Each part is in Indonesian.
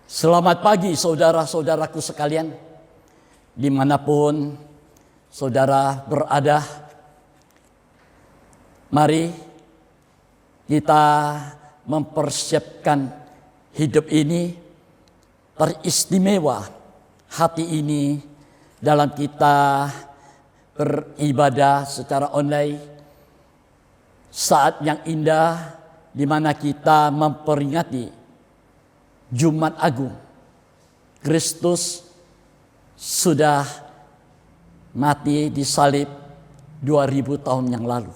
Selamat pagi saudara-saudaraku sekalian, dimanapun saudara berada. Mari kita mempersiapkan hidup ini teristimewa, hati ini dalam kita beribadah secara online. Saat yang indah di mana kita memperingati Jumat Agung. Kristus sudah mati di salib 2000 tahun yang lalu.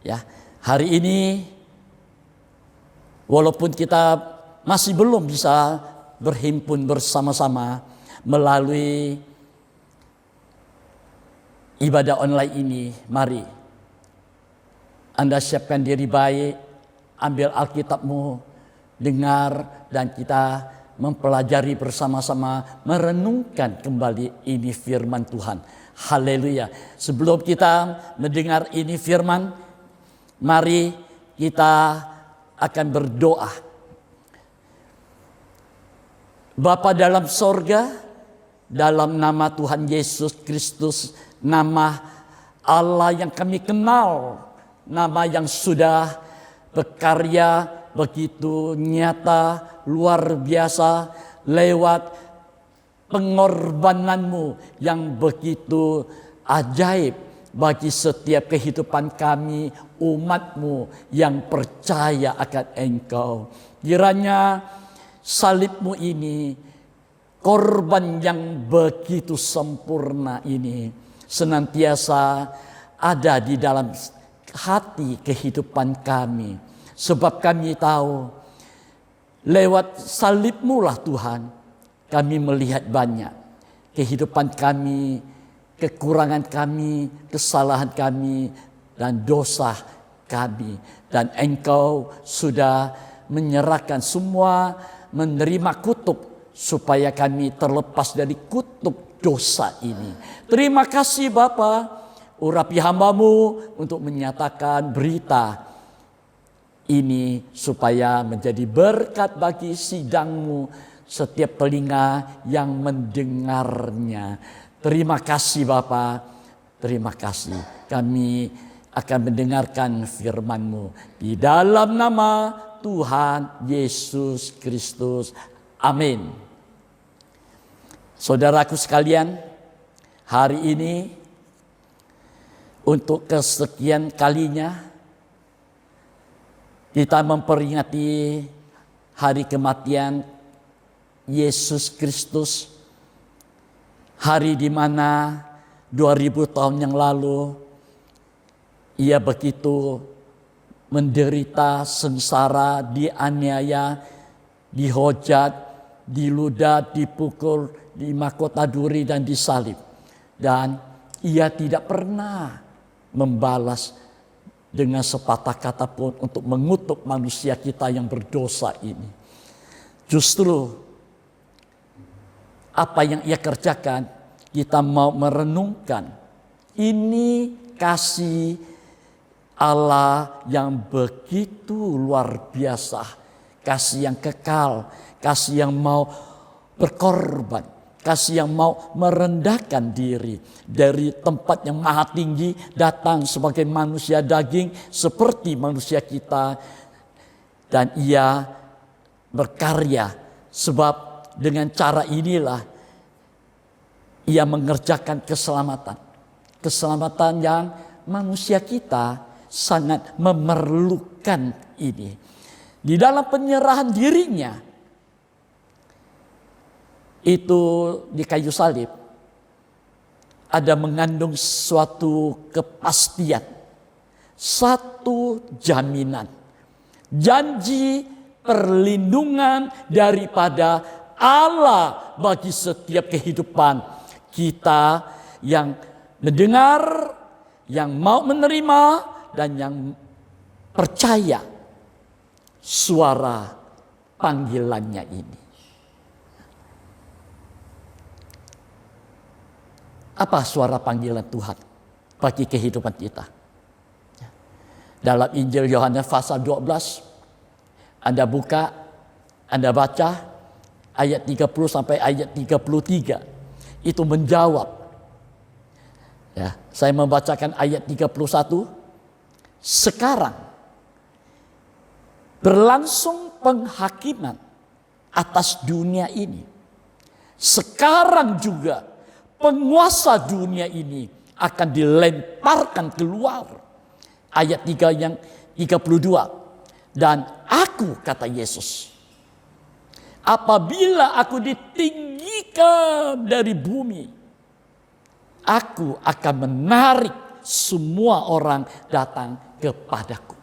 Ya, hari ini walaupun kita masih belum bisa berhimpun bersama-sama melalui ibadah online ini, mari Anda siapkan diri baik, ambil Alkitabmu, dengar, dan kita mempelajari bersama-sama, merenungkan kembali ini firman Tuhan. Haleluya. Sebelum kita mendengar ini firman, mari kita akan berdoa. Bapa dalam sorga, dalam nama Tuhan Yesus Kristus, nama Allah yang kami kenal, nama yang sudah berkarya begitu nyata, luar biasa lewat pengorbananmu yang begitu ajaib bagi setiap kehidupan kami, umatmu yang percaya akan Engkau. Kiranya salibmu ini, korban yang begitu sempurna ini, senantiasa ada di dalam hati kehidupan kami. Sebab kami tahu lewat salibmu lah Tuhan, kami melihat banyak kehidupan kami, kekurangan kami, kesalahan kami, dan dosa kami. Dan Engkau sudah menyerahkan semua, menerima kutuk supaya kami terlepas dari kutuk dosa ini. Terima kasih Bapa, urapi hamba-Mu untuk menyatakan berita ini supaya menjadi berkat bagi sidang-Mu, setiap telinga yang mendengarnya. Terima kasih Bapa, terima kasih. Kami akan mendengarkan firman-Mu di dalam nama Tuhan Yesus Kristus. Amin. Saudaraku sekalian, hari ini untuk kesekian kalinya kita memperingati hari kematian Yesus Kristus. Hari di mana 2000 tahun yang lalu Ia begitu menderita, sengsara, dianiaya, dihujat, diludah, dipukul, dimahkota duri dan disalib. Dan Ia tidak pernah membalas dengan sepatah kata pun untuk mengutuk manusia kita yang berdosa ini. Justru apa yang Ia kerjakan, kita mau merenungkan. Ini kasih Allah yang begitu luar biasa. Kasih yang kekal, kasih yang mau berkorban, kasih yang mau merendahkan diri dari tempat yang maha tinggi, datang sebagai manusia daging seperti manusia kita. Dan Ia berkarya, sebab dengan cara inilah Ia mengerjakan keselamatan. Keselamatan yang manusia kita sangat memerlukan ini. Di dalam penyerahan dirinya, itu di kayu salib ada mengandung suatu kepastian, satu jaminan, janji perlindungan daripada Allah bagi setiap kehidupan kita yang mendengar, yang mau menerima, dan yang percaya suara panggilannya ini. Apa suara panggilan Tuhan bagi kehidupan kita? Dalam Injil Yohanes pasal 12, Anda buka, Anda baca, ayat 30 sampai ayat 33 itu menjawab. Ya, saya membacakan ayat 31. Sekarang berlangsung penghakiman atas dunia ini. Sekarang juga penguasa dunia ini akan dilemparkan keluar. Ayat 3 yang 32. Dan aku, kata Yesus, apabila aku ditinggikan dari bumi, aku akan menarik semua orang datang kepadaku.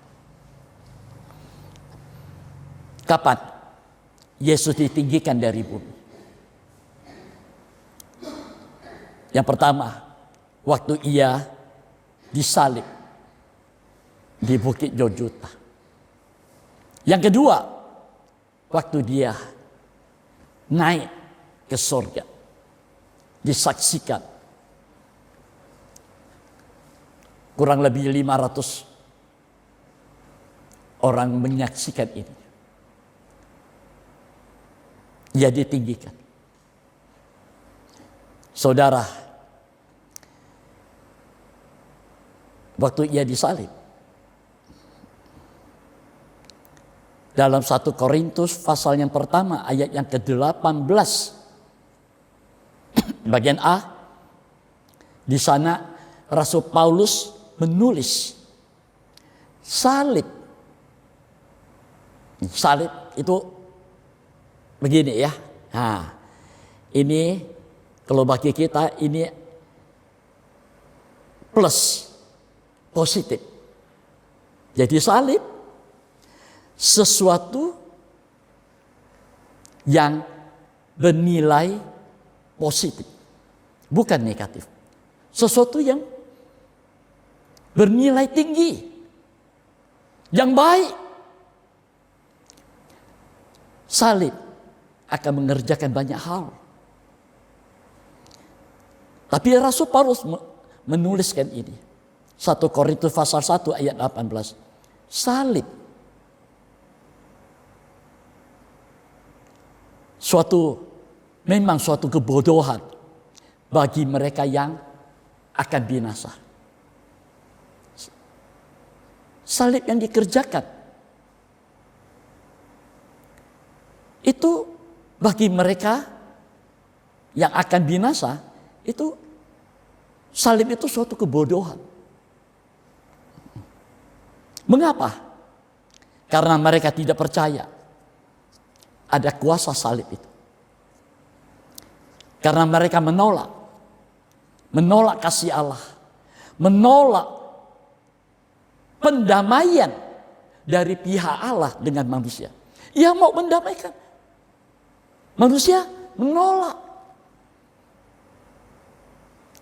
Kapan Yesus ditinggikan dari bumi? Yang pertama, waktu ia disalib di Bukit Golgota. Yang kedua, waktu dia naik ke surga, disaksikan kurang lebih 500 orang menyaksikan ini. Ia ditinggikan. Saudara, waktu ia disalib, dalam 1 Korintus pasal yang pertama ayat yang ke-18 bagian A, di sana Rasul Paulus menulis salib itu begini ya. Nah, ini kalau bagi kita ini plus, positif. Jadi salib sesuatu yang bernilai positif, bukan negatif. Sesuatu yang bernilai tinggi, yang baik. Salib akan mengerjakan banyak hal. Tapi Rasul Paulus menuliskan ini. 1 Korintus pasal 1 ayat 18. Salib memang suatu kebodohan bagi mereka yang akan binasa. Salib yang dikerjakan itu bagi mereka yang akan binasa, itu salib itu suatu kebodohan. Mengapa? Karena mereka tidak percaya ada kuasa salib itu. Karena mereka menolak kasih Allah, menolak pendamaian dari pihak Allah dengan manusia. Ia mau mendamaikan, manusia menolak.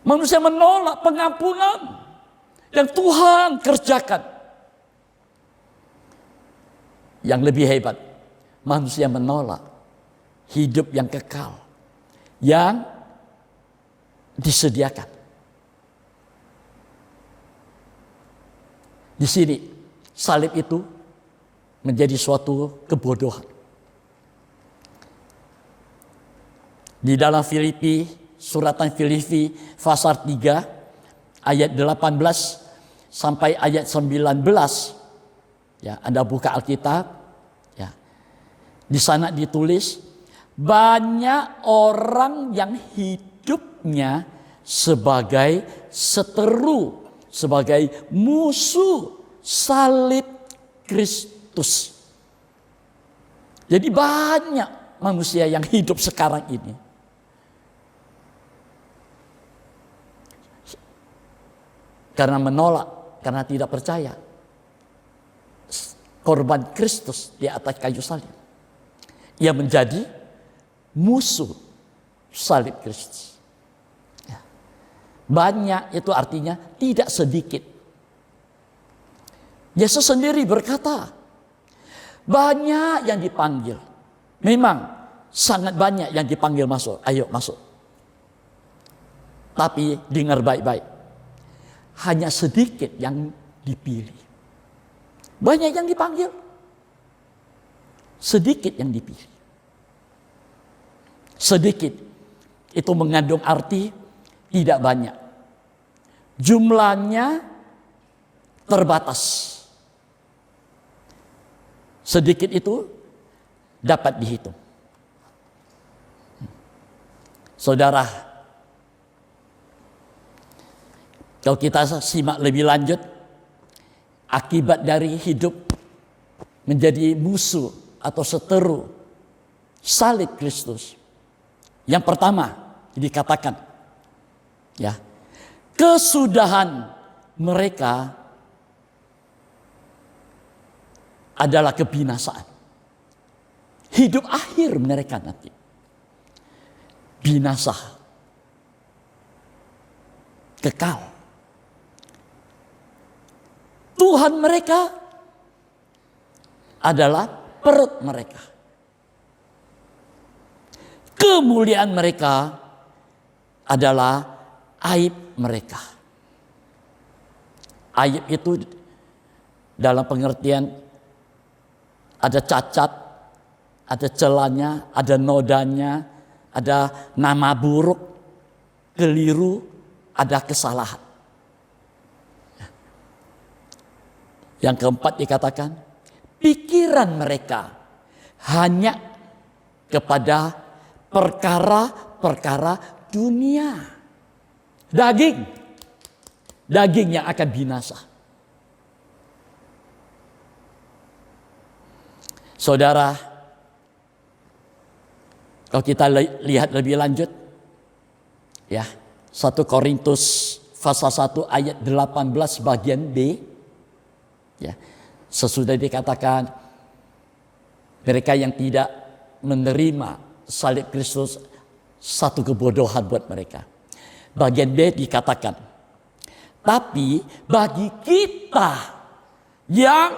Manusia menolak pengampunan yang Tuhan kerjakan. Yang lebih hebat, manusia menolak hidup yang kekal yang disediakan. Di sini salib itu menjadi suatu kebodohan. Di dalam suratan Filipi pasal 3 ayat 18 sampai ayat 19. Ya, Anda buka Alkitab, ya. Di sana ditulis banyak orang yang hidupnya sebagai seteru, sebagai musuh salib Kristus. Jadi banyak manusia yang hidup sekarang ini karena menolak, karena tidak percaya korban Kristus di atas kayu salib. Ia menjadi musuh salib Kristus. Ya. Banyak itu artinya tidak sedikit. Yesus sendiri berkata, banyak yang dipanggil. Memang sangat banyak yang dipanggil masuk. Ayo masuk. Tapi dengar baik-baik. Hanya sedikit yang dipilih. Banyak yang dipanggil, sedikit yang dipilih. sedikit. Itu mengandung arti tidak banyak. Jumlahnya terbatas. Sedikit itu dapat dihitung. Saudara, kalau kita simak lebih lanjut, akibat dari hidup menjadi musuh atau seteru salib Kristus. Yang pertama dikatakan, ya, kesudahan mereka adalah kebinasaan. Hidup akhir mereka nanti binasa, kekal. Tuhan mereka adalah perut mereka. Kemuliaan mereka adalah aib mereka. Aib itu dalam pengertian ada cacat, ada celanya, ada nodanya, ada nama buruk, keliru, ada kesalahan. Yang keempat dikatakan, pikiran mereka hanya kepada perkara-perkara dunia. Daging yang akan binasa. Saudara, kalau kita lihat lebih lanjut, ya, 1 Korintus pasal 1 ayat 18 bagian B, ya, sesudah dikatakan mereka yang tidak menerima salib Kristus satu kebodohan buat mereka. Bagian B dikatakan, tapi bagi kita yang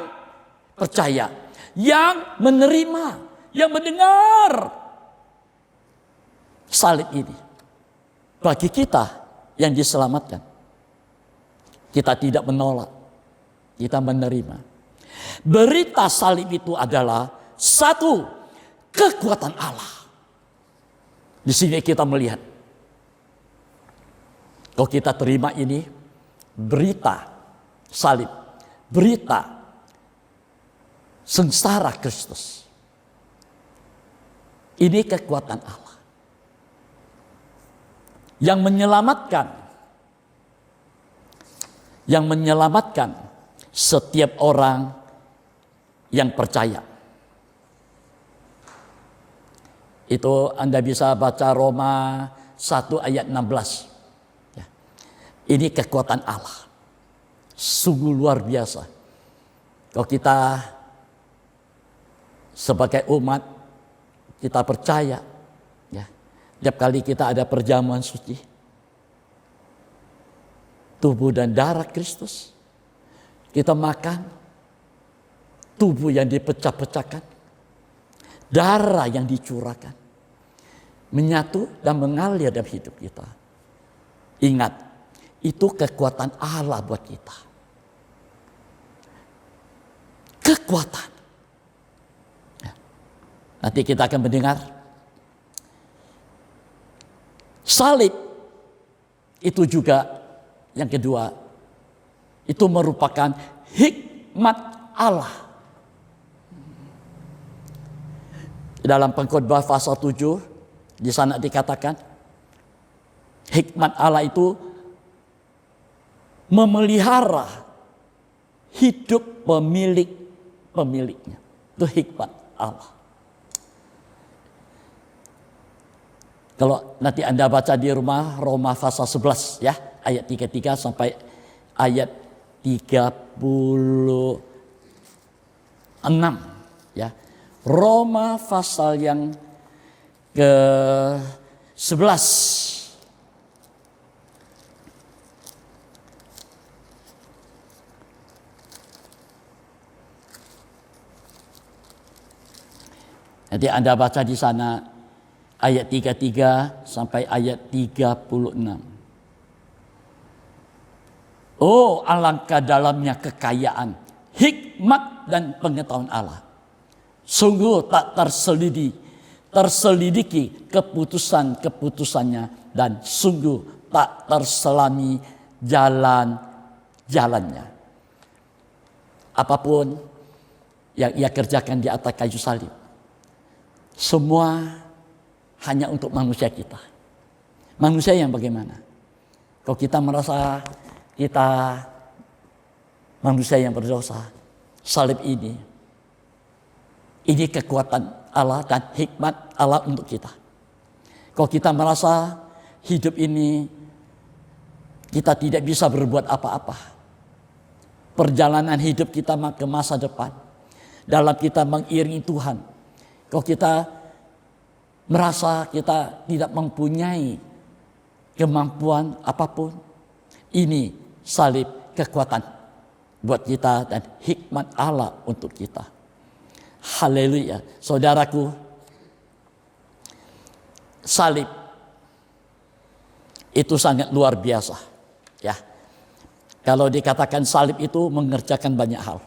percaya, yang menerima, yang mendengar salib ini, bagi kita yang diselamatkan, kita tidak menolak, kita menerima. Berita salib itu adalah satu kekuatan Allah. Di sini kita melihat, kalau kita terima ini, berita salib, berita sengsara Kristus, ini kekuatan Allah yang menyelamatkan setiap orang yang percaya. Itu Anda bisa baca Roma 1 ayat 16. Ya. Ini kekuatan Allah. Sungguh luar biasa. Kalau kita sebagai umat, kita percaya, ya, setiap kali kita ada perjamuan suci, tubuh dan darah Kristus, kita makan tubuh yang dipecah-pecahkan, darah yang dicurahkan, menyatu dan mengalir dalam hidup kita. Ingat, itu kekuatan Allah buat kita. Kekuatan. Ya. Nanti kita akan mendengar salib itu juga yang kedua, itu merupakan hikmat Allah. Dalam Pengkhotbah pasal 7, di sana dikatakan, hikmat Allah itu memelihara hidup pemiliknya. Itu hikmat Allah. Kalau nanti Anda baca di rumah, Roma pasal 11 ya, ayat 33 sampai ayat 36 ya. Roma pasal yang ke-11. Nanti Anda baca di sana ayat 33 sampai ayat 36. Oh, alangkah dalamnya kekayaan, hikmat dan pengetahuan Allah. Sungguh tak terselidiki keputusan-keputusannya, dan sungguh tak terselami jalan-jalannya. Apapun yang ia kerjakan di atas kayu salib, semua hanya untuk manusia kita. Manusia yang bagaimana? Kalau kita merasa kita manusia yang berdosa, salib ini kekuatan Allah dan hikmat Allah untuk kita. Kalau kita merasa hidup ini kita tidak bisa berbuat apa-apa, perjalanan hidup kita ke masa depan dalam kita mengiringi Tuhan, kalau kita merasa kita tidak mempunyai kemampuan apapun, ini salib kekuatan buat kita dan hikmat Allah untuk kita. Haleluya. Saudaraku, salib itu sangat luar biasa. Ya. Kalau dikatakan salib itu mengerjakan banyak hal.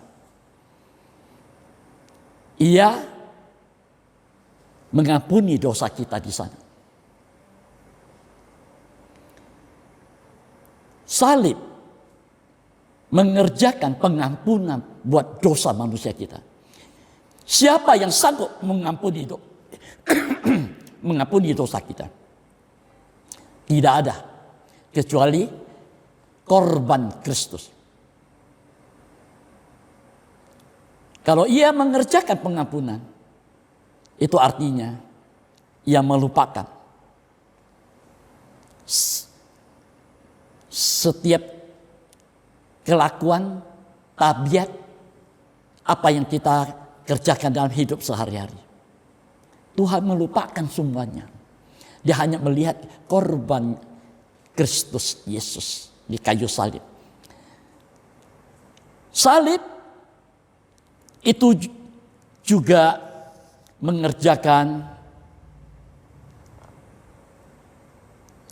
Ia mengampuni dosa kita di sana. Salib mengerjakan pengampunan buat dosa manusia kita. Siapa yang sanggup mengampuni dosa kita? Tidak ada kecuali korban Kristus. Kalau ia mengerjakan pengampunan, itu artinya ia melupakan setiap kelakuan, tabiat, apa yang kita kerjakan dalam hidup sehari-hari. Tuhan melupakan semuanya. Dia hanya melihat korban Kristus Yesus di kayu salib. Salib itu juga mengerjakan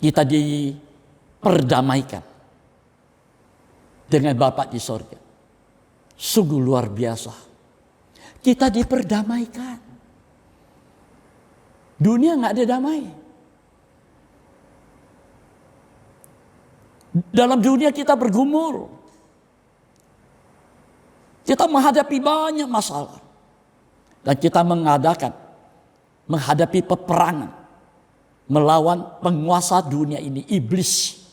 kita diperdamaikan dengan Bapa di sorga. Sungguh luar biasa. Kita diperdamaikan. Dunia nggak ada damai. Dalam dunia kita bergumul. Kita menghadapi banyak masalah. Dan kita menghadapi peperangan. Melawan penguasa dunia ini, iblis.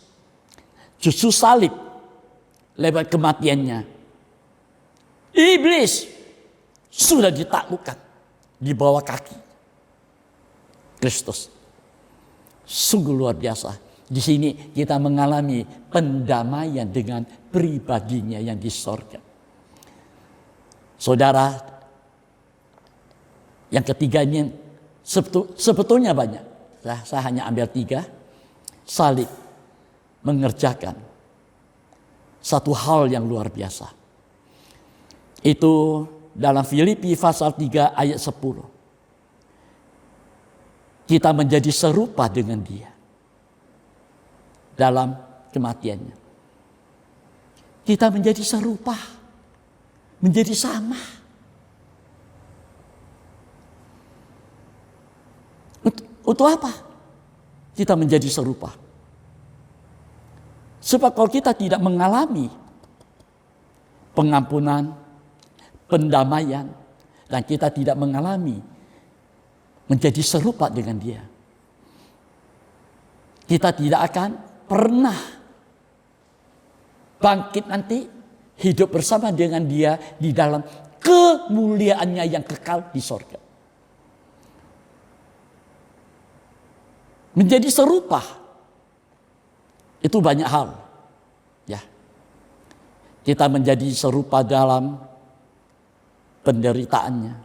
Justru salib lewat kematiannya. Iblis sudah ditaklukkan di bawah kaki Kristus. Sungguh luar biasa. Di sini kita mengalami pendamaian dengan pribadinya yang di sorga. Saudara, yang ketiga ini sebetulnya banyak. Saya hanya ambil 3. Salib mengerjakan satu hal yang luar biasa. Itu dalam Filipi pasal 3 ayat 10. Kita menjadi serupa dengan dia dalam kematiannya. Kita menjadi serupa, menjadi sama. Untuk apa kita menjadi serupa? Sebab kalau kita tidak mengalami pengampunan, pendamaian, dan kita tidak mengalami menjadi serupa dengan dia, kita tidak akan pernah bangkit nanti hidup bersama dengan dia di dalam kemuliaannya yang kekal di sorga. Menjadi serupa itu banyak hal, ya. Kita menjadi serupa dalam penderitaannya.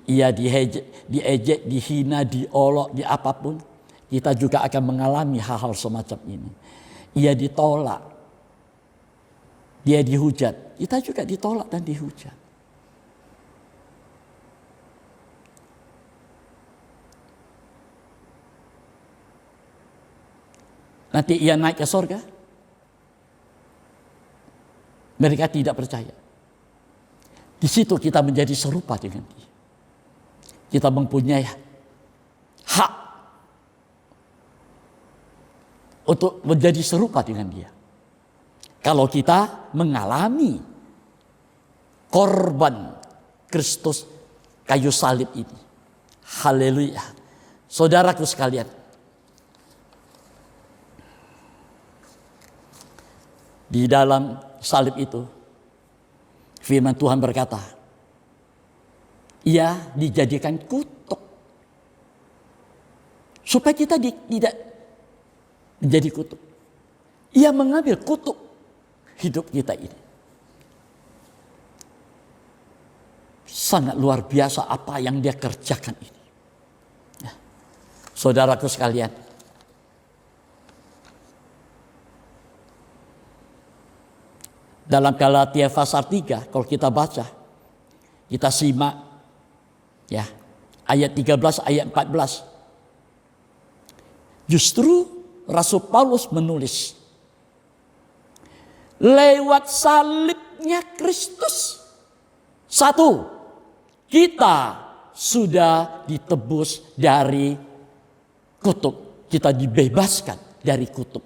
Ia diejek, dihina, diolok, di apapun. Kita juga akan mengalami hal-hal semacam ini. Ia ditolak. Dia dihujat. Kita juga ditolak dan dihujat. Nanti ia naik ke sorga. Mereka tidak percaya. Di situ kita menjadi serupa dengan dia. Kita mempunyai untuk menjadi serupa dengan dia. Kalau kita mengalami korban Kristus kayu salib ini. Haleluya. Saudaraku sekalian, di dalam salib itu firman Tuhan berkata, ia dijadikan kutuk supaya kita tidak menjadi kutuk. Ia mengambil kutuk hidup kita ini. Sangat luar biasa apa yang dia kerjakan ini. Ya. Saudaraku sekalian, dalam Galatia pasal 3 kalau kita baca, kita simak ya, ayat 13 ayat 14. Justru Rasul Paulus menulis, lewat salibnya Kristus, satu, kita sudah ditebus dari kutuk. Kita dibebaskan dari kutuk.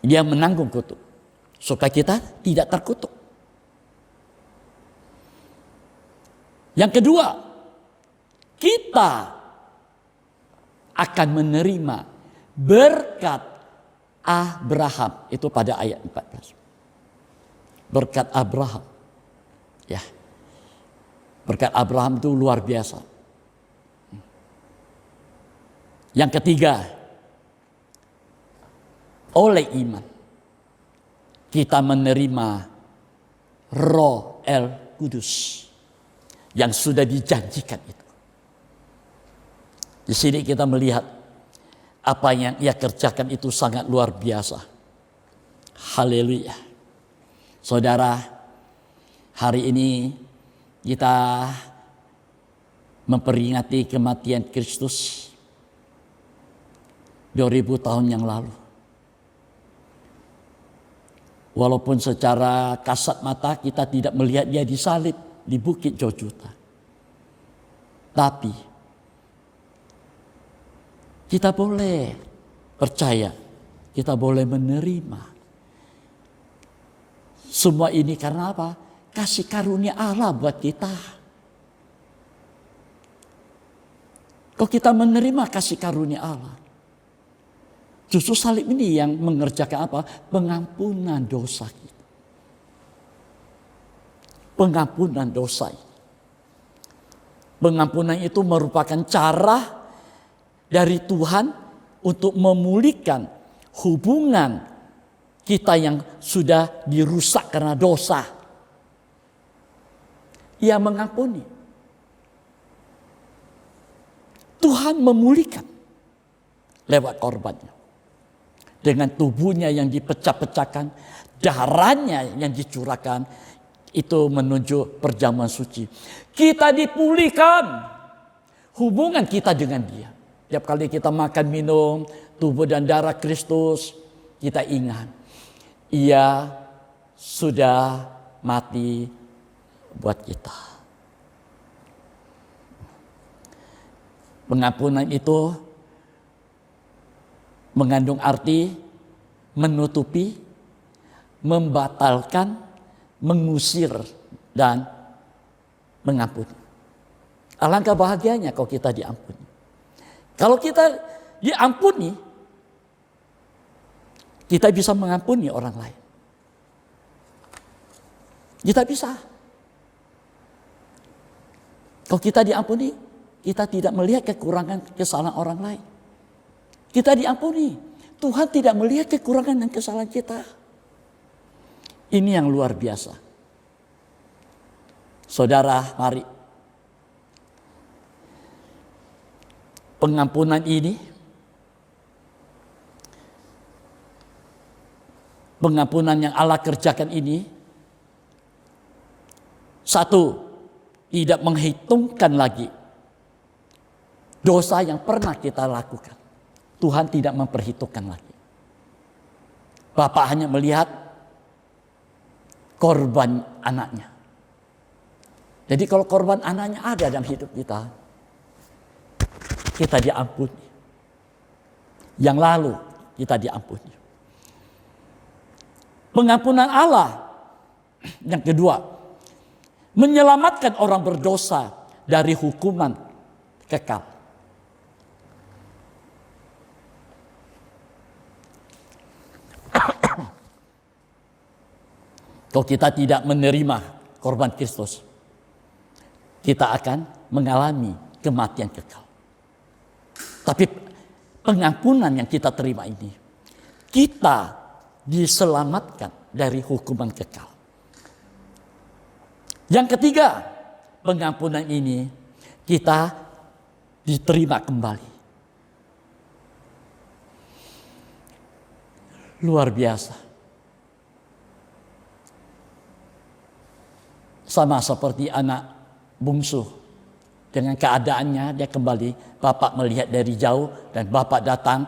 Dia menanggung kutuk supaya kita tidak terkutuk. Yang kedua, kita akan menerima berkat Abraham. Itu pada ayat 14. Berkat Abraham. Ya. Berkat Abraham itu luar biasa. Yang ketiga, oleh iman kita menerima Roh El Kudus yang sudah dijanjikan itu. Di sini kita melihat apa yang ia kerjakan itu sangat luar biasa. Haleluya. Saudara, hari ini kita memperingati kematian Kristus 2000 tahun yang lalu. Walaupun secara kasat mata kita tidak melihat dia disalib di Bukit Jojuta. Tapi kita boleh percaya, kita boleh menerima. Semua ini karena apa? Kasih karunia Allah buat kita. Kalau kita menerima kasih karunia Allah, justru salib ini yang mengerjakan apa? Pengampunan dosa kita. Pengampunan dosa. Pengampunan itu merupakan cara dari Tuhan untuk memulihkan hubungan kita yang sudah dirusak karena dosa. Ia mengampuni. Tuhan memulihkan lewat korbannya. Dengan tubuhnya yang dipecah-pecahkan, darahnya yang dicurahkan, itu menunjuk perjamuan suci. Kita dipulihkan hubungan kita dengan dia. Tiap kali kita makan minum tubuh dan darah Kristus, kita ingat ia sudah mati buat kita. Pengampunan itu mengandung arti menutupi, membatalkan, mengusir, dan mengampuni. Alangkah bahagianya kalau kita diampuni. Kalau kita diampuni, kita bisa mengampuni orang lain. Kita bisa. Kalau kita diampuni, kita tidak melihat kekurangan kesalahan orang lain. Kita diampuni. Tuhan tidak melihat kekurangan dan kesalahan kita. Ini yang luar biasa. Saudara, mari. Pengampunan ini, pengampunan yang Allah kerjakan ini, satu, tidak menghitungkan lagi dosa yang pernah kita lakukan. Tuhan tidak memperhitungkan lagi. Bapak hanya melihat korban anaknya. Jadi kalau korban anaknya ada dalam hidup kita, kita diampuni. yang lalu kita diampuni. Pengampunan Allah yang kedua, menyelamatkan orang berdosa dari hukuman kekal. Kalau kita tidak menerima korban Kristus, kita akan mengalami kematian kekal. Tapi pengampunan yang kita terima ini, kita diselamatkan dari hukuman kekal. Yang ketiga, pengampunan ini kita diterima kembali. Luar biasa. Sama seperti anak bungsu. Dengan keadaannya dia kembali. Bapak melihat dari jauh dan bapak datang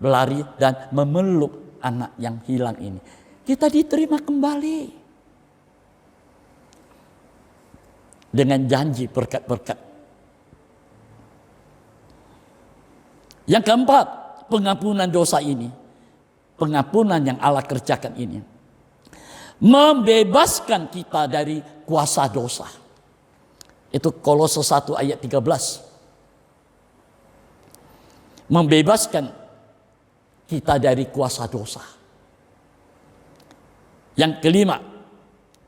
berlari dan memeluk anak yang hilang ini. Kita diterima kembali. Dengan janji berkat-berkat. Yang keempat, pengampunan dosa ini. Pengampunan yang Allah kerjakan ini membebaskan kita dari kuasa dosa. Itu Kolose 1 ayat 13. Membebaskan kita dari kuasa dosa. Yang kelima,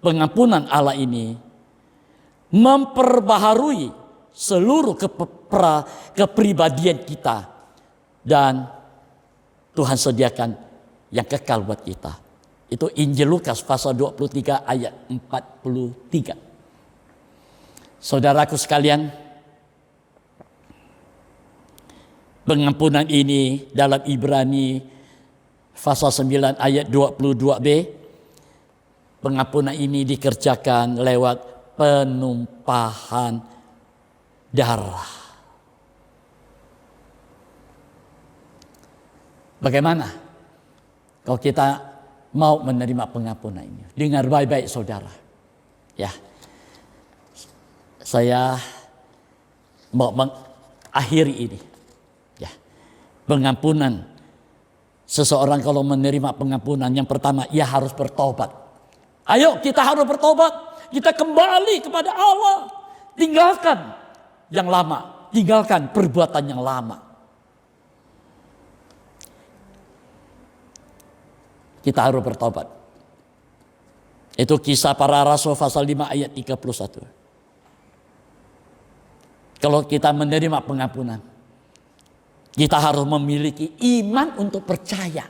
pengampunan Allah ini memperbaharui seluruh kepribadian kita. Dan Tuhan sediakan yang kekal buat kita. Itu Injil Lukas pasal 23 ayat 43. Saudaraku sekalian, pengampunan ini dalam Ibrani pasal 9 ayat 22b, pengampunan ini dikerjakan lewat penumpahan darah. Bagaimana kalau kita mau menerima pengampunan ini? Dengar baik-baik saudara. Ya, saya mau mengakhiri ini. Ya, pengampunan. Seseorang kalau menerima pengampunan, yang pertama ia harus bertobat. Ayo kita harus bertobat. Kita kembali kepada Allah. Tinggalkan yang lama. Tinggalkan perbuatan yang lama. Kita harus bertobat. Itu Kisah Para Rasul pasal 5 ayat 31. Kalau kita menerima pengampunan, kita harus memiliki iman untuk percaya.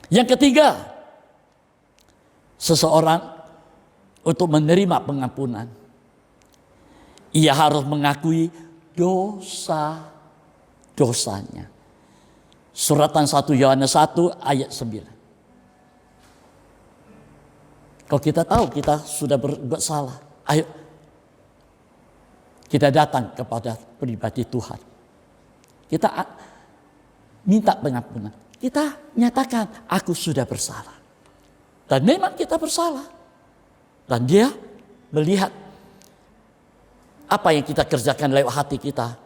Yang ketiga, seseorang untuk menerima pengampunan, ia harus mengakui dosanya. Suratan 1 Yohanes 1 ayat 9. Kalau kita tahu kita sudah berbuat salah, ayo kita datang kepada pribadi Tuhan. Kita minta pengampunan. Kita nyatakan aku sudah bersalah. Dan memang kita bersalah. Dan dia melihat apa yang kita kerjakan lewat hati kita.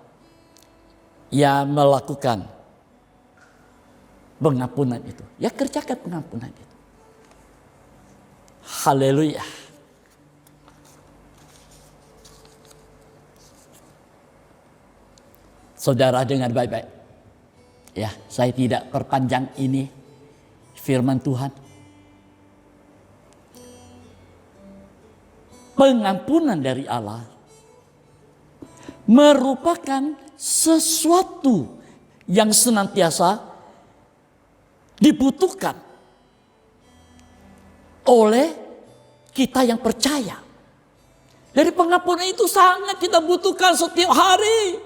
Ya melakukan pengampunan itu. Ya kerjakan pengampunan itu. Haleluya. Saudara dengar baik-baik. Ya, saya tidak perpanjang ini firman Tuhan. Pengampunan dari Allah merupakan sesuatu yang senantiasa dibutuhkan oleh kita yang percaya. Dari pengampunan itu sangat kita butuhkan setiap hari.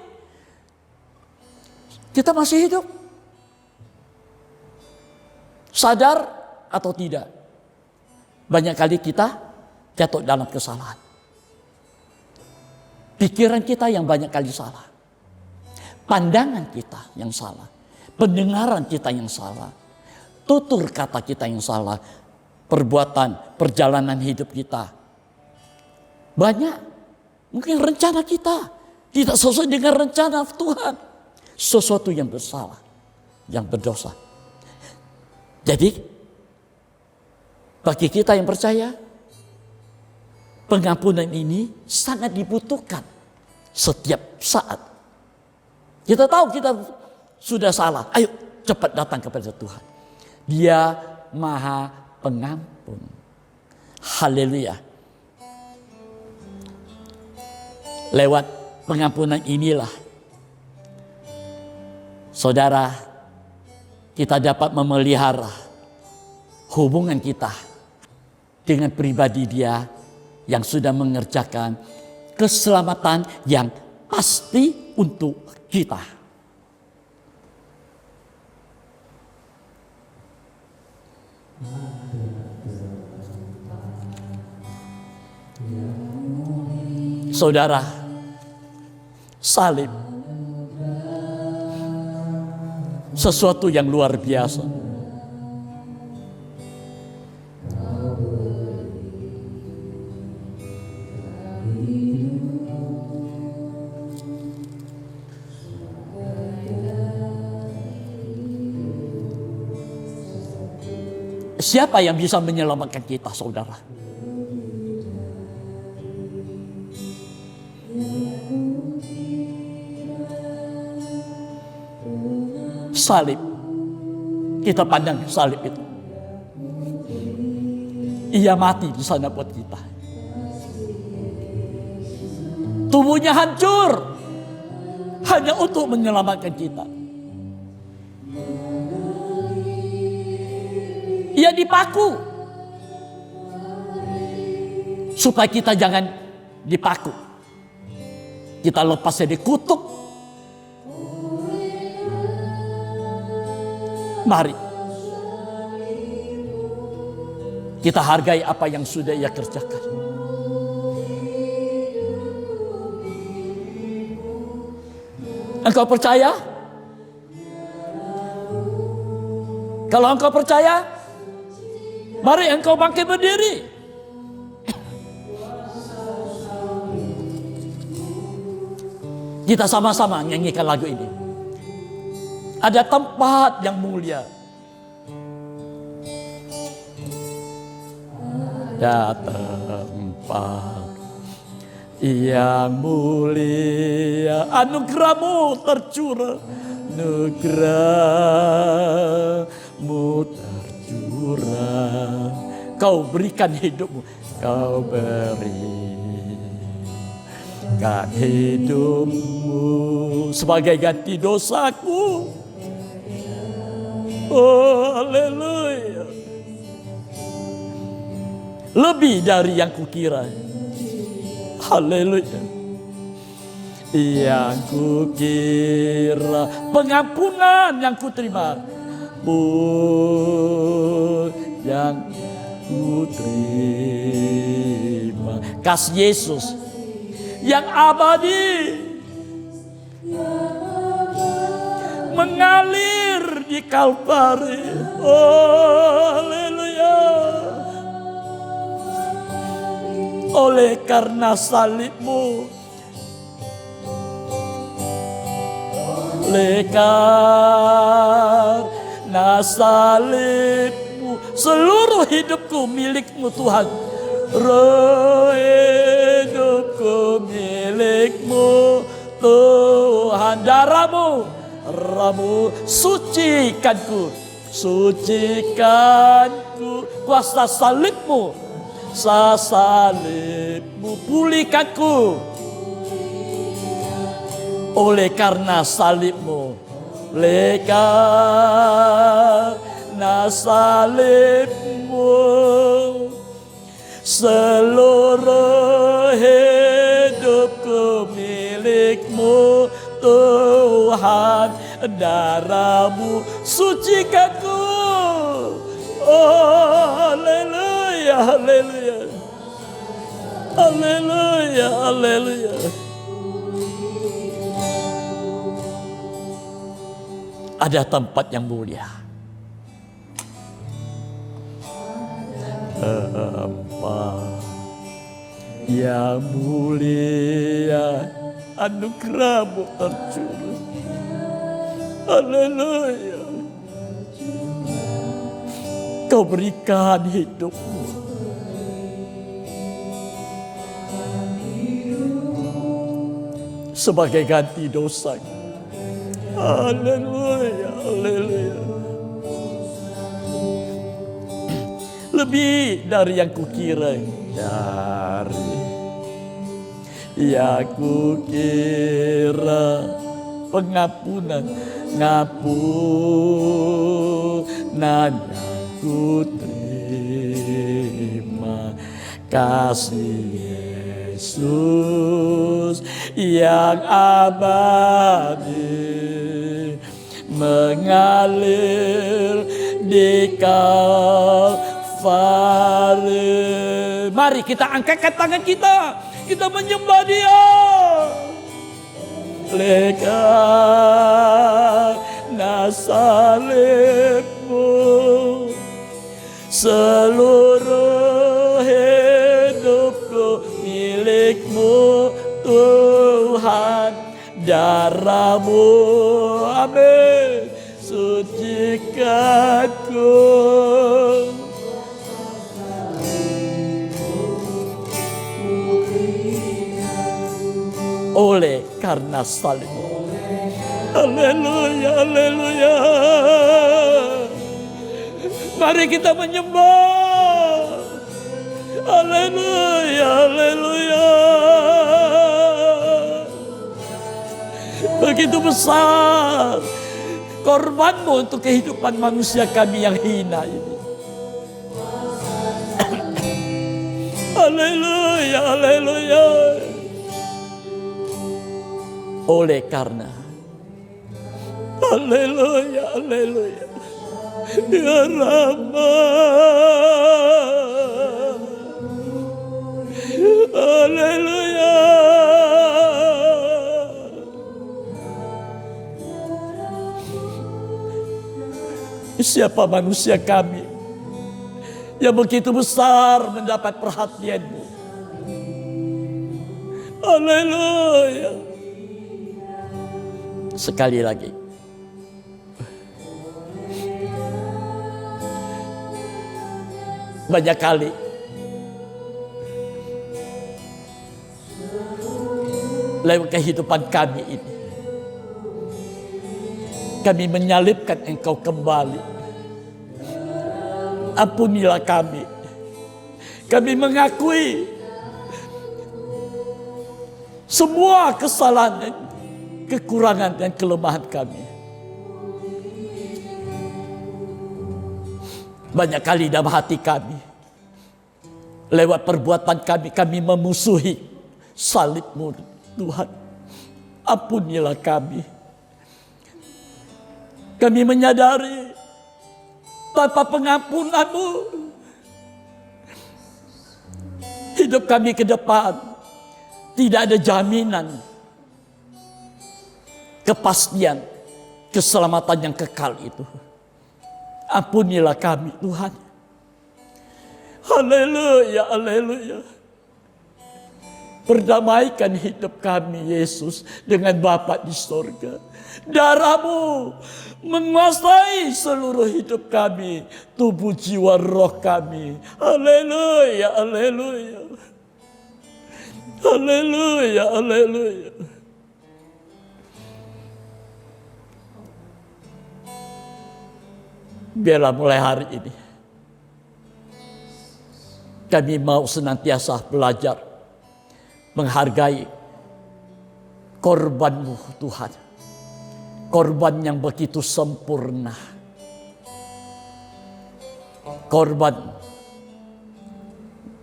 Kita masih hidup. Sadar atau tidak, banyak kali kita jatuh dalam kesalahan. Pikiran kita yang banyak kali salah. Pandangan kita yang salah. Pendengaran kita yang salah. Tutur kata kita yang salah. Perbuatan, perjalanan hidup kita. Banyak. Mungkin rencana kita Tidak sesuai dengan rencana Tuhan. Sesuatu yang bersalah, yang berdosa. Jadi, bagi kita yang percaya, pengampunan ini sangat dibutuhkan setiap saat. Kita tahu kita sudah salah. Ayo cepat datang kepada Tuhan. Dia Maha Pengampun. Haleluya. Lewat pengampunan inilah, saudara, kita dapat memelihara hubungan kita dengan pribadi Dia yang sudah mengerjakan keselamatan yang pasti untuk kita. Saudara, salib sesuatu yang luar biasa. Siapa yang bisa menyelamatkan kita, saudara? Salib. Kita pandang salib itu. Ia mati di sana buat kita. Tubuhnya hancur hanya untuk menyelamatkan kita. Ia dipaku supaya kita jangan dipaku. Kita lepas dari kutuk. Mari kita hargai apa yang sudah Ia kerjakan. Engkau percaya? Kalau engkau percaya, mari engkau bangkit berdiri. Kita sama-sama nyanyikan lagu ini. Ada tempat yang mulia. Ada tempat yang mulia. Anugerah-Mu tercurah. Anugerah-Mu tercurah. Kau berikan hidupmu. Kau berikan hidupmu sebagai ganti dosaku. Oh, haleluya. Lebih dari yang kukira. Haleluya. Yang kukira, pengampunan yang kuterima, yang kuterima, kasih Yesus yang abadi mengalir di Kalvari. Oh, haleluya. Oleh karena salib-Mu, oleh karena salib-Mu, seluruh hidupku milik-Mu Tuhan. Roh hidupku milik-Mu Tuhan. Darah-Mu, Ramu, sucikanku, sucikanku, kuasa salib-Mu, salib-Mu, pulihkanku. Oleh karena salib-Mu, oleh karena salib-Mu, seluruh hidupku milik-Mu Tuhan. Darah-Mu sucikanku. Oh, haleluya, haleluya, haleluya, haleluya. Ada tempat yang mulia. Tempat yang mulia anugerah-Mu tercurah. Haleluya. Kau berikan hidup-Mu sebagai ganti dosa. Haleluya, haleluya. Lebih dari yang kukira, dari yang kukira. Pengampunan, ngapunan yang ku terima. Kasih Yesus yang abadi mengalir di Kalvari. Mari kita angkatkan tangan kita menyembah Dia. Karena salib-Mu, seluruh hidupku milik-Mu Tuhan. Darah-Mu, amin, sucikanku. Oleh karena salib-Mu. Haleluya, haleluya. Mari kita menyembah. Haleluya, haleluya. Begitu besar korban-Mu untuk kehidupan manusia kami yang hina ini. Haleluya, haleluya. Oleh karena, haleluya, haleluya, ya Rama, haleluya. Siapa manusia kami yang begitu besar mendapat perhatian-Mu? Haleluya. Sekali lagi, banyak kali lewat kehidupan kami ini, kami menyalibkan Engkau kembali. Ampunilah kami. Kami mengakui semua kesalahan, kekurangan dan kelemahan kami. Banyak kali dalam hati kami, lewat perbuatan kami memusuhi salib-Mu Tuhan. Ampunilah kami. Kami menyadari tanpa pengampunan-Mu, hidup kami ke depan tidak ada jaminan kepastian keselamatan yang kekal itu. Ampunilah kami Tuhan. Haleluya, haleluya. Perdamaikan hidup kami Yesus dengan Bapa di sorga. Darah-Mu menguasai seluruh hidup kami, tubuh, jiwa, roh kami. Haleluya, haleluya. Haleluya, haleluya. Biarlah mulai hari ini kami mau senantiasa belajar menghargai korban-Mu Tuhan. Korban yang begitu sempurna. Korban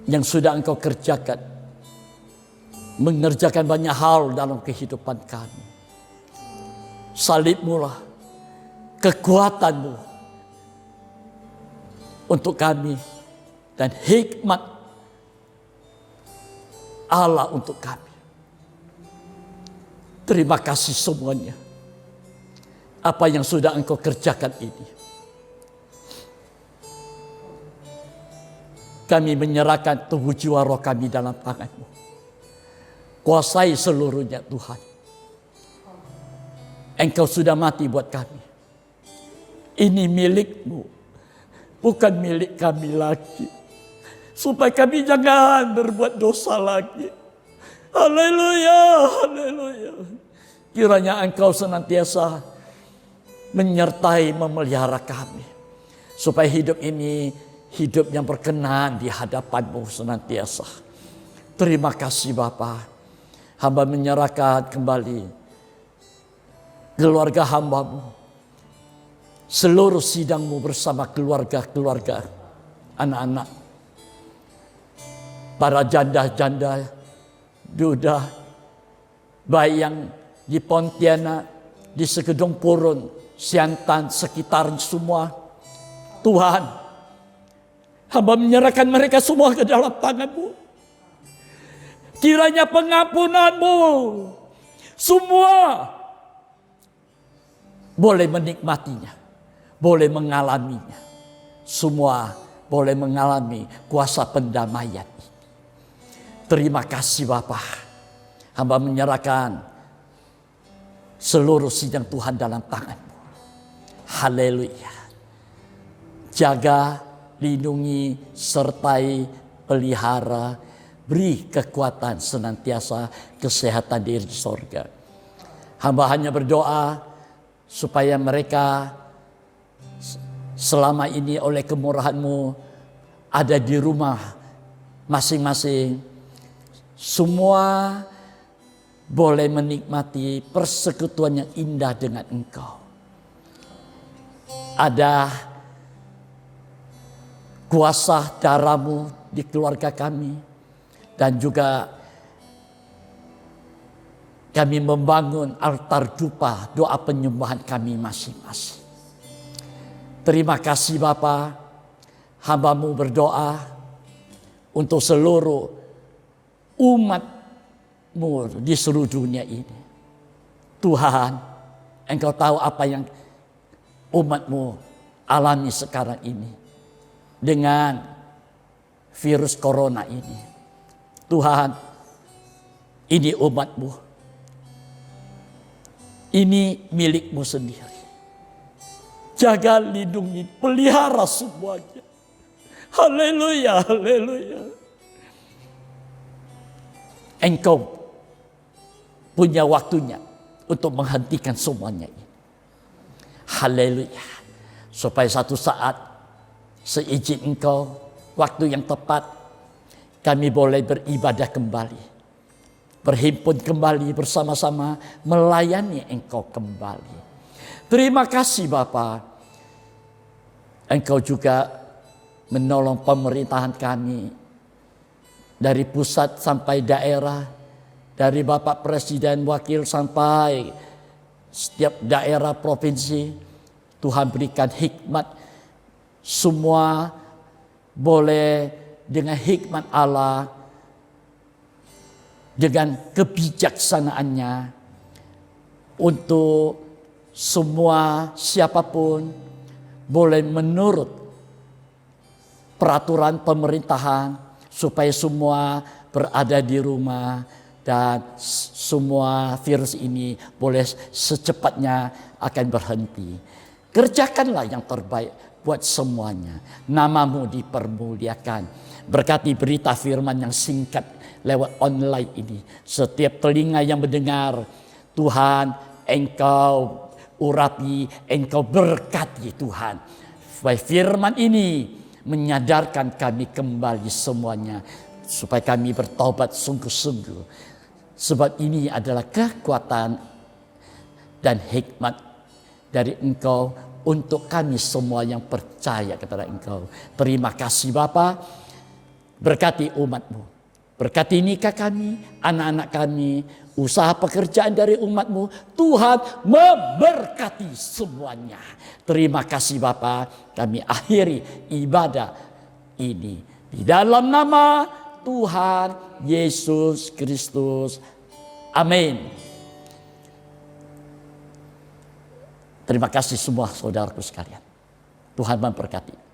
yang sudah Engkau kerjakan. Mengerjakan banyak hal dalam kehidupan kami. Salib-Mu lah kekuatan-Mu untuk kami, dan hikmat Allah untuk kami. Terima kasih semuanya. Apa yang sudah Engkau kerjakan ini. Kami menyerahkan tubuh jiwa roh kami dalam tangan-Mu. Kuasai seluruhnya Tuhan. Engkau sudah mati buat kami. Ini milik-Mu, bukan milik kami lagi. Supaya kami jangan berbuat dosa lagi. Haleluya, haleluya. Kiranya Engkau senantiasa menyertai, memelihara kami. Supaya hidup ini hidup yang berkenan di hadapan-Mu senantiasa. Terima kasih Bapa. Hamba menyerahkan kembali keluarga hamba-Mu, seluruh sidang-Mu bersama keluarga-keluarga, anak-anak, para janda-janda, duda, baik yang di Pontianak, di Sekedung Purun, Siantan, sekitar semua. Tuhan, hamba menyerahkan mereka semua ke dalam tangan-Mu. Kiranya pengampunan-Mu semua boleh menikmatinya, boleh mengalaminya. Semua boleh mengalami kuasa pendamaian. Terima kasih Bapa. Hamba menyerahkan seluruh sidang Tuhan dalam tangan-Mu. Haleluya. Jaga, lindungi, sertai, pelihara, beri kekuatan senantiasa, kesehatan di sorga. Hamba hanya berdoa supaya mereka selama ini oleh kemurahan-Mu ada di rumah masing-masing. Semua boleh menikmati persekutuan yang indah dengan Engkau. Ada kuasa darah-Mu di keluarga kami. Dan juga kami membangun altar dupa, doa penyembahan kami masing-masing. Terima kasih Bapa. Hamba-Mu berdoa untuk seluruh umat-Mu di seluruh dunia ini. Tuhan, Engkau tahu apa yang umat-Mu alami sekarang ini dengan virus corona ini. Tuhan, ini umat-Mu. Ini milik-Mu sendiri. Jaga, lindungi, pelihara semuanya. Haleluya, haleluya. Engkau punya waktunya untuk menghentikan semuanya ini. Haleluya. Supaya satu saat seizin Engkau, waktu yang tepat, kami boleh beribadah kembali. Berhimpun kembali bersama-sama melayani Engkau kembali. Terima kasih Bapa. Engkau juga menolong pemerintahan kami. Dari pusat sampai daerah. Dari Bapak Presiden, Wakil sampai setiap daerah provinsi. Tuhan berikan hikmat. Semua boleh dengan hikmat Allah, dengan kebijaksanaannya, untuk semua siapapun boleh menurut peraturan pemerintahan supaya semua berada di rumah dan semua virus ini boleh secepatnya akan berhenti. Kerjakanlah yang terbaik buat semuanya. Nama-Mu dipermuliakan. Berkati berita firman yang singkat lewat online ini. Setiap telinga yang mendengar, Tuhan, Engkau urapi, Engkau berkati Tuhan. Supaya firman ini menyadarkan kami kembali semuanya. Supaya kami bertobat sungguh-sungguh. Sebab ini adalah kekuatan dan hikmat dari Engkau untuk kami semua yang percaya kepada Engkau. Terima kasih Bapa. Berkati umat-Mu. Berkati nikah kami, anak-anak kami, usaha pekerjaan dari umat-Mu. Tuhan memberkati semuanya. Terima kasih Bapa. Kami akhiri ibadah ini. Di dalam nama Tuhan Yesus Kristus. Amin. Terima kasih semua saudaraku sekalian. Tuhan memberkati.